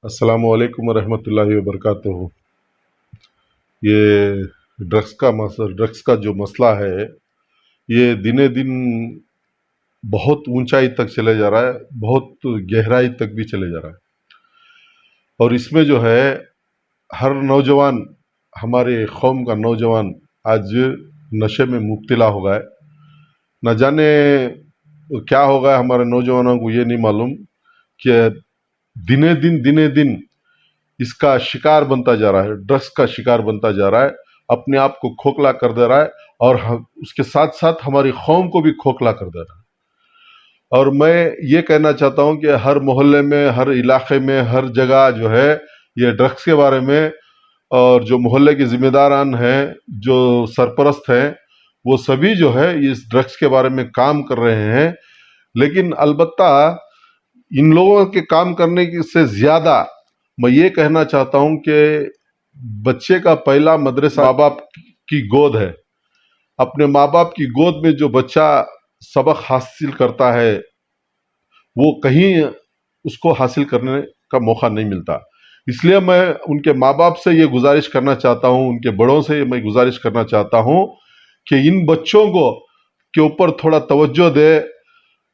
अस्सलामु अलैकुम रहमतुल्लाहि व बरकातुहू। ये ड्रग्स का जो मसला है, ये दिने दिन बहुत ऊंचाई तक चले जा रहा है, बहुत गहराई तक भी चले जा रहा है। और इसमें जो है हर नौजवान, हमारे कौम का नौजवान आज नशे में मुब्तला हो गया है। न जाने क्या होगा हमारे नौजवानों को, ये नहीं मालूम कि दिने दिन इसका शिकार बनता जा रहा है, ड्रग्स का शिकार बनता जा रहा है, अपने आप को खोखला कर दे रहा है और उसके साथ साथ हमारी कौम को भी खोखला कर दे रहा है। और मैं ये कहना चाहता हूँ कि हर मोहल्ले में, हर इलाके में, हर जगह जो है ये ड्रग्स के बारे में, और जो मोहल्ले के जिम्मेदारान हैं, जो सरपरस्त हैं, वो सभी जो है इस ड्रग्स के बारे में काम कर रहे हैं। लेकिन अलबत्ता इन लोगों के काम करने से ज़्यादा मैं ये कहना चाहता हूं कि बच्चे का पहला मदरसा माँ बाप की गोद है। अपने माँ बाप की गोद में जो बच्चा सबक हासिल करता है, वो कहीं उसको हासिल करने का मौका नहीं मिलता। इसलिए मैं उनके माँ बाप से ये गुजारिश करना चाहता हूँ, उनके बड़ों से मैं गुजारिश करना चाहता हूँ कि इन बच्चों को के ऊपर थोड़ा तवज्जो दे,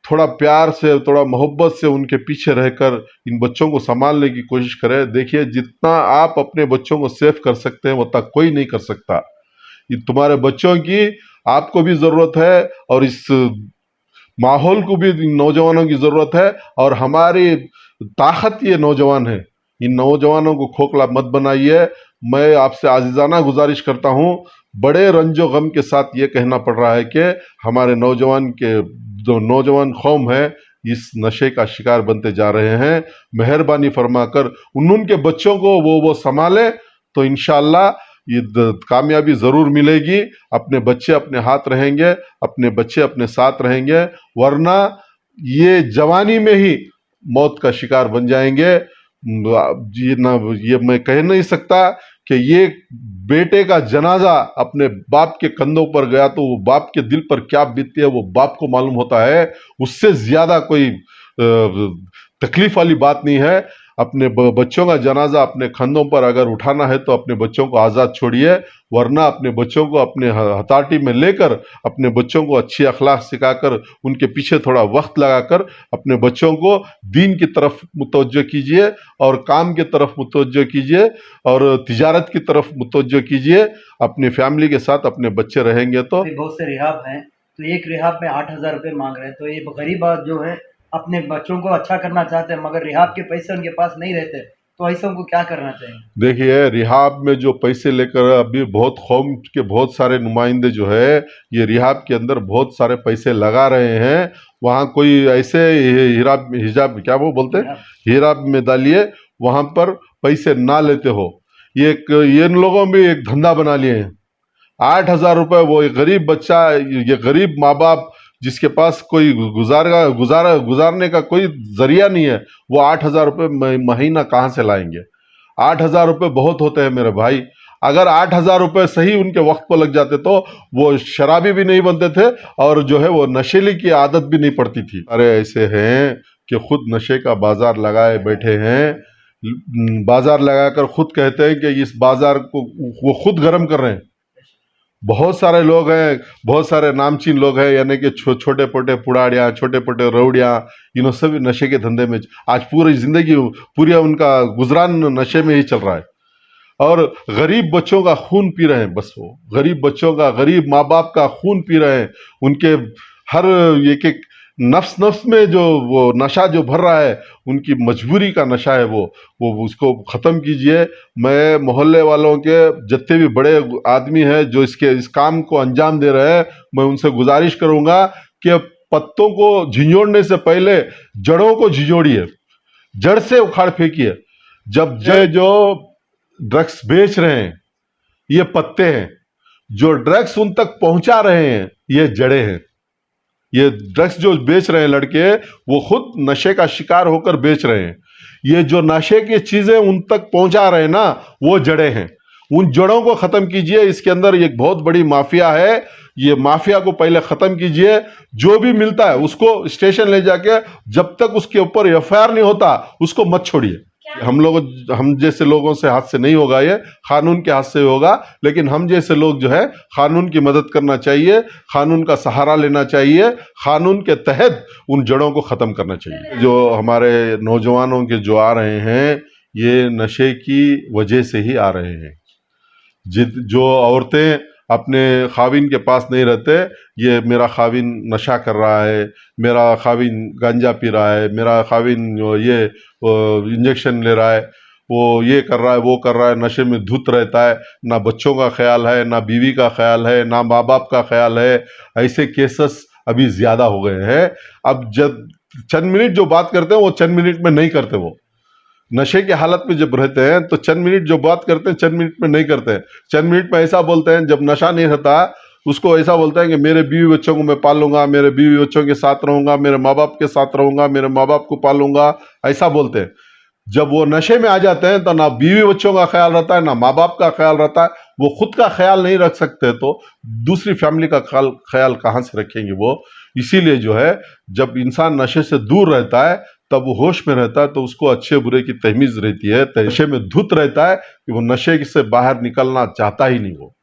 थोड़ा प्यार से, थोड़ा मोहब्बत से उनके पीछे रहकर इन बच्चों को संभालने की कोशिश करें। देखिए, जितना आप अपने बच्चों को सेफ कर सकते हैं उतना कोई नहीं कर सकता। ये तुम्हारे बच्चों की आपको भी ज़रूरत है और इस माहौल को भी इन नौजवानों की ज़रूरत है। और हमारी ताकत ये नौजवान है, इन नौजवानों को खोखला मत बनाइए। मैं आपसे आजिज़ाना गुजारिश करता हूँ, बड़े रंजो गम के साथ ये कहना पड़ रहा है कि हमारे नौजवान के जो नौजवान कौम है इस नशे का शिकार बनते जा रहे हैं। मेहरबानी फरमाकर उनके बच्चों को वो संभाले तो इंशाअल्लाह ये कामयाबी ज़रूर मिलेगी। अपने बच्चे अपने हाथ रहेंगे, अपने बच्चे अपने साथ रहेंगे, वरना ये जवानी में ही मौत का शिकार बन जाएंगे। ये मैं कह नहीं सकता कि ये बेटे का जनाजा अपने बाप के कंधों पर गया तो वो बाप के दिल पर क्या बीतती है वो बाप को मालूम होता है। उससे ज्यादा कोई तकलीफ वाली बात नहीं है। अपने बच्चों का जनाजा अपने कंधों पर अगर उठाना है तो अपने बच्चों को आज़ाद छोड़िए, वरना अपने बच्चों को अपने हथाटी में लेकर अपने बच्चों को अच्छी अखलाक सिखाकर उनके पीछे थोड़ा वक्त लगाकर अपने बच्चों को दीन की तरफ मुतवज्जो कीजिए और काम की तरफ मुतवज्जो कीजिए और तिजारत की तरफ मुतवज्जो कीजिए। अपनी फैमिली के साथ अपने बच्चे रहेंगे तो बहुत से रिहाब हैं, तो एक रिहाब में 8,000 रुपये मांग रहे हैं। तो ये गरीब जो है अपने बच्चों को अच्छा करना चाहते हैं, मगर रिहाब के पैसे उनके पास नहीं रहते, तो ऐसे उनको क्या करना चाहिए? देखिए, रिहाब में जो पैसे लेकर अभी बहुत कौम के बहुत सारे नुमाइंदे जो है ये रिहाब के अंदर बहुत सारे पैसे लगा रहे हैं। वहाँ कोई ऐसे हिजाब क्या वो बोलते हैं, हिराब में डालिए, वहाँ पर पैसे ना लेते हो। ये इन लोगों में एक धंधा बना लिए हैं। 8,000 रुपये वो एक गरीब बच्चा, ये गरीब माँ बाप जिसके पास कोई गुजारने का कोई जरिया नहीं है, वो 8,000 रुपये महीना कहाँ से लाएंगे? 8,000 रुपये बहुत होते हैं मेरे भाई। अगर 8,000 रुपये सही उनके वक्त को लग जाते तो वो शराबी भी नहीं बनते थे और जो है वो नशेली की आदत भी नहीं पड़ती थी। अरे ऐसे हैं कि खुद नशे का बाजार लगाए बैठे हैं, बाजार लगाकर खुद कहते हैं कि इस बाजार को वो खुद गर्म कर रहे हैं। बहुत सारे लोग हैं, बहुत सारे नामचीन लोग हैं, यानी कि छोटे पोटे पुड़ाड़ियाँ, छोटे पोटे रौड़ियाँ, इन्हों सभी नशे के धंधे में आज पूरी जिंदगी पूरी उनका गुजरान नशे में ही चल रहा है। और गरीब बच्चों का खून पी रहे हैं, बस वो गरीब बच्चों का, गरीब माँ बाप का खून पी रहे हैं। उनके हर एक एक नफ्स में जो वो नशा जो भर रहा है, उनकी मजबूरी का नशा है वो उसको ख़त्म कीजिए। मैं मोहल्ले वालों के जितने भी बड़े आदमी हैं जो इस काम को अंजाम दे रहे हैं, मैं उनसे गुजारिश करूँगा कि पत्तों को झिंझोड़ने से पहले जड़ों को झिंझोड़िए, जड़ से उखाड़ फेंकिए। जब जो ड्रग्स बेच रहे हैं ये पत्ते हैं, जो ड्रग्स उन तक पहुंचा रहे हैं ये जड़ें हैं। ये ड्रग्स जो बेच रहे हैं लड़के, वो खुद नशे का शिकार होकर बेच रहे हैं। ये जो नशे की चीजें उन तक पहुंचा रहे हैं ना, वो जड़ें हैं। उन जड़ों को खत्म कीजिए। इसके अंदर एक बहुत बड़ी माफिया है, ये माफिया को पहले खत्म कीजिए। जो भी मिलता है उसको स्टेशन ले जाके, जब तक उसके ऊपर एफआईआर नहीं होता उसको मत छोड़िए। हम जैसे लोगों से हाथ से नहीं होगा, ये कानून के हाथ से होगा। लेकिन हम जैसे लोग जो है कानून की मदद करना चाहिए, कानून का सहारा लेना चाहिए, कानून के तहत उन जड़ों को ख़त्म करना चाहिए। जो हमारे नौजवानों के जो आ रहे हैं, ये नशे की वजह से ही आ रहे हैं। जो औरतें अपने खाविन के पास नहीं रहते, ये मेरा खाविन नशा कर रहा है, मेरा खाविन गांजा पी रहा है, मेरा खाविन ये इंजेक्शन ले रहा है, वो ये कर रहा है, वो कर रहा है, नशे में धुत रहता है, ना बच्चों का ख्याल है, ना बीवी का ख्याल है, ना माँ बाप का ख्याल है। ऐसे केसेस अभी ज़्यादा हो गए हैं। अब जब चंद मिनट जो बात करते हैं वो चंद मिनट में नहीं करते। वो नशे की हालत में जब रहते हैं तो चंद मिनट जो बात करते हैं चंद मिनट में नहीं करते हैं। चंद मिनट में ऐसा बोलते हैं, जब नशा नहीं रहता उसको ऐसा बोलते हैं कि मेरे बीवी बच्चों को मैं पालूंगा, मेरे बीवी बच्चों के साथ रहूंगा, मेरे माँ बाप के साथ रहूंगा, मेरे माँ बाप को पालूंगा, ऐसा बोलते हैं। जब वो नशे में आ जाते हैं तो ना बीवी बच्चों का ख्याल रहता है, ना माँ बाप का ख्याल रहता है। वो खुद का ख्याल नहीं रख सकते तो दूसरी फैमिली का ख्याल कहाँ से रखेंगे वो। इसीलिए जो है, जब इंसान नशे से दूर रहता है तब वो होश में रहता है, तो उसको अच्छे बुरे की तहमीज़ रहती है। नशे में धुत रहता है कि वो नशे से बाहर निकलना चाहता ही नहीं वो।